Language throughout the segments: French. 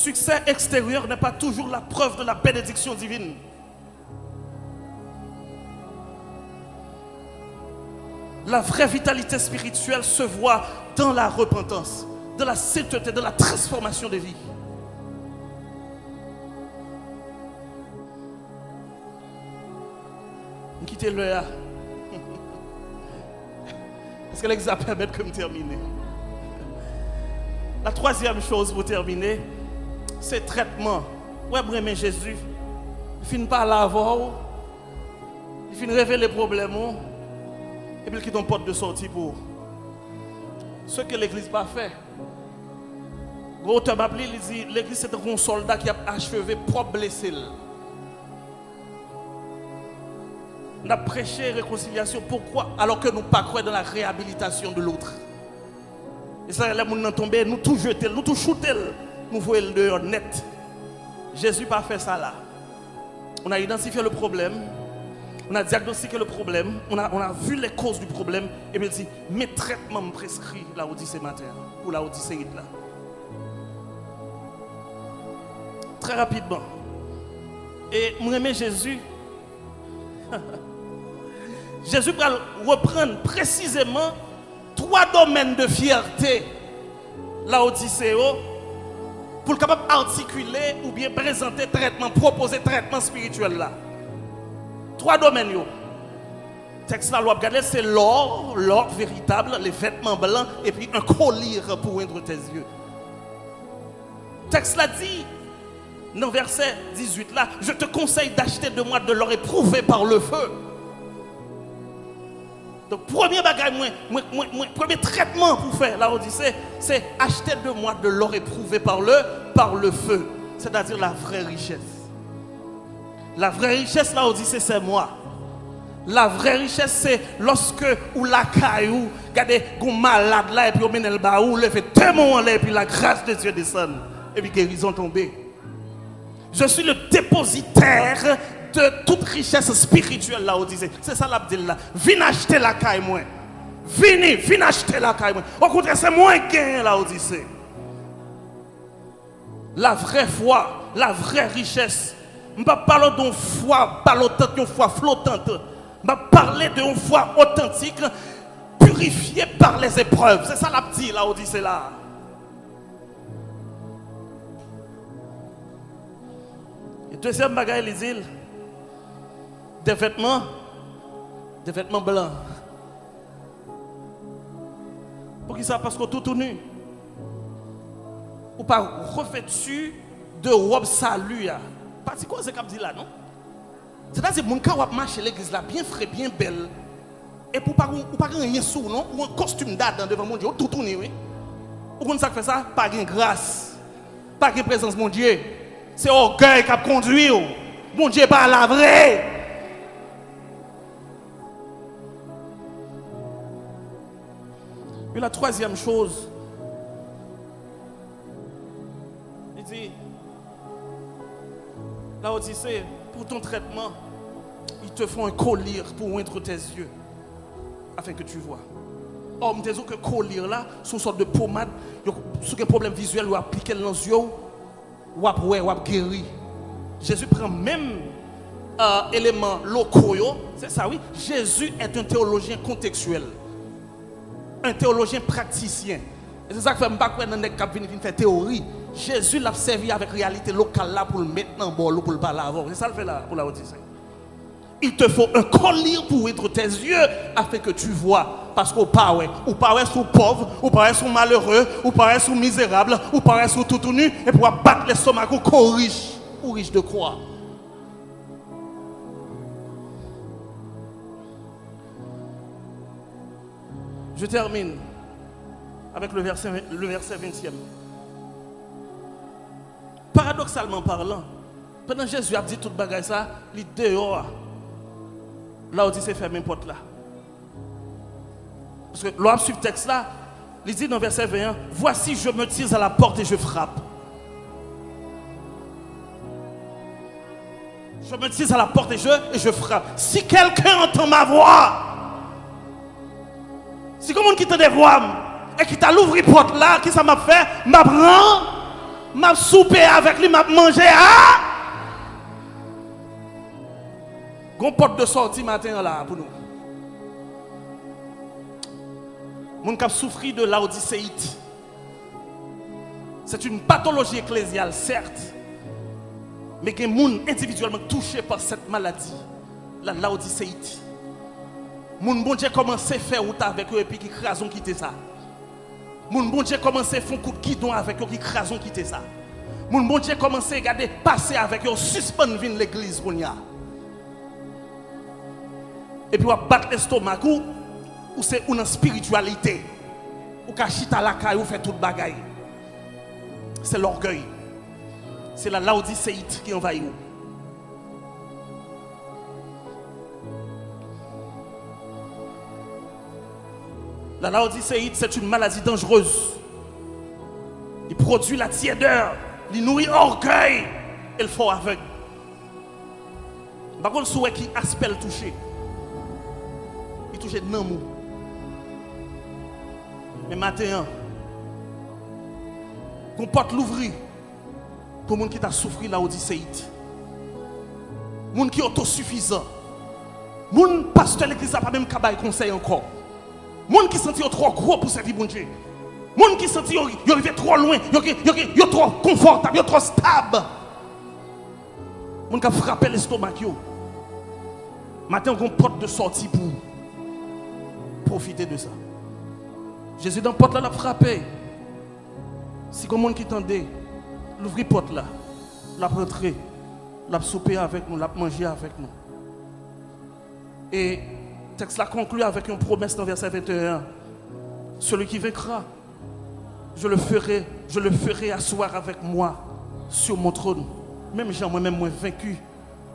succès extérieur n'est pas toujours la preuve de la bénédiction divine. La vraie vitalité spirituelle se voit dans la repentance, dans la sainteté, dans la transformation de vie. Quittez-le là. Est-ce que l'examen permet de me terminer? La troisième chose pour terminer, c'est le traitement. Ouais, mais Jésus, il finit par l'avoir, il finit révéler les problèmes, et puis il quitte une porte de sortie pour ce que l'Église n'a pas fait. L'auteur Bible dit l'Église c'est un soldat qui a achevé propre blessé. On a prêché réconciliation. Pourquoi? Alors que nous ne pas croire dans la réhabilitation de l'autre. Et ça, là, nous tombons, nous tout jeter, nous tout shooter, nous voyons le dehors net. Jésus n'a pas fait ça là. On a identifié le problème, on a diagnostiqué le problème, on a vu les causes du problème, et puis il dit, mes traitements me prescrits la Odyssée matin, ou la Odyssée là. Très rapidement. Et moi, j'aime Jésus. Jésus va reprendre précisément 3 domaines de fierté la Odyssée pour le capable articuler ou bien présenter traitement, proposer traitement spirituel là. 3 domaines yo. Texte là, regarder c'est l'or véritable, les vêtements blancs et puis un collier pour oindre tes yeux. Texte là dit dans verset 18 là, je te conseille d'acheter de moi de l'or éprouvé par le feu. Donc, premier bagage, premier traitement pour faire la Odyssée, c'est acheter de moi de l'or éprouvé par le feu. C'est-à-dire la vraie richesse. La vraie richesse, la Odyssée, c'est moi. La vraie richesse, c'est lorsque ou la caillou, regardez, un malade là, et puis on mène le baou, le fait tellement en l'air, et puis la grâce de Dieu descend, et puis guérison tombée. Je suis le dépositaire de toute richesse spirituelle là, Odyssée. C'est ça l'abdil là. Viens acheter la caille moi. Viens acheter la caille moi. Au contraire, c'est moins gain là, Odyssée. La vraie foi, la vraie richesse. Je ne vais pas parler d'une foi ballotante, d'une foi flottante. Je vais parler d'une foi authentique, purifiée par les épreuves. C'est ça l'abdil là, Odyssée là. Et deuxième bagaille, les îles. Des vêtements blancs. Pour qui ça? Parce qu'on tout nu. Ou pas revêtu de robe salut. Parce que c'est comme dit là, non? C'est-à-dire que mon cas va marcher l'église là, bien frais, bien belle. Et pour pas rien sous, non? Ou un costume d'Adam devant mon Dieu, tout tourné, oui. Ou qu'on ça fait ça? Pas de grâce. Pas de présence, mon Dieu. C'est orgueil qui a conduit. Mon Dieu, pas la vraie. Et la troisième chose, il dit, la Odyssée, pour ton traitement, ils te font un collier pour oindre tes yeux, afin que tu vois. Or, je dis que collier là, c'est une sorte de pommade, si tu as un problème visuel, ou appliquer dans les yeux, ou guérir. Jésus prend même éléments locaux, c'est ça oui. Jésus est un théologien contextuel. Un théologien praticien. Et c'est ça que je ne fais pas faire théorie. Jésus l'a servi avec réalité locale là pour le mettre dans le bol ou pour le parler avant. C'est ça le fait là pour la Odyssée. Il te faut un collier pour ouvrir tes yeux afin que tu vois. Parce qu'au paraît, sous pauvre, ou paraît sous malheureux, ou paraît sous misérable, ou paraît sous tout nu, et pour battre l'estomac ou riche, ou riche de quoi. Je termine avec le verset 20e. Paradoxalement parlant, pendant que Jésus a dit tout bagage ça, il est dehors. Là où il s'est fermé une porte là. Parce que l'homme suit le texte là, il dit dans verset 21, voici je me tire à la porte et je frappe. Je me tire à la porte et je frappe. Si quelqu'un entend ma voix, si quelqu'un qui te des voix et qui t'a l'ouvert porte là, qui ça m'a fait, m'a soupé avec lui, m'a mangé. Ah! Gon porte de sortie matin là pour nous. Moun k'ap souffri de laodicéite. C'est une pathologie ecclésiale, certes. Mais il y a des gens individuellement touchés par cette maladie, la laodicéite. Moun bon Dieu commence à faire route avec eux et puis qui crasent quitter ça. Moun bon Dieu commence à faire un coup de guidon avec eux qui crasent quitter ça. Moun bon Dieu commence à regarder passer avec eux, suspendre l'église pour nous. Et puis on battre l'estomac ou c'est une spiritualité. Ou kachita la caille ou fait toute bagaille. C'est l'orgueil. C'est la laodicéite qui envahit vous. La laodicéite, c'est une maladie dangereuse. Il produit la tiédeur, il nourrit l'orgueil et le fort aveugle. Par contre, souhait qui aspect le toucher. Il touche de namou. Mais maintenant, qu'on porte l'ouvrir pour les gens qui ont souffert la odysséite. Les gens qui sont autosuffisants. Les gens qui pasteur l'église n'a pas même qu'à conseil encore. Les gens qui sont trop gros pour servir bon Dieu. Les gens qui sont arrivés trop loin, ils sont trop confortables, ils sont trop stables. Les gens qui ont frappé l'estomac. Maintenant, on a une porte de sortie pour profiter de ça. Jésus dans la porte là, l'a frappé. Si comme monde qui tendait, l'ouvrir la porte là, l'a rentré, l'a souper avec nous, l'a manger avec nous. Et le texte là conclut avec une promesse dans verset 21. Celui qui vaincra, je le ferai asseoir avec moi sur mon trône. Même Jean, moi-même, moi vaincu,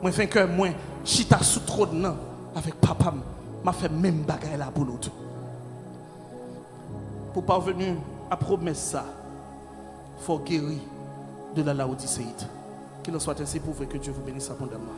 moi vainqueur, moi, chita sous trône avec papa, m'a fait même bagaille là pour l'autre. Pour parvenir à promesse ça, il faut guérir de la laodicéite. Qu'il en soit ainsi pour que Dieu vous bénisse abondamment.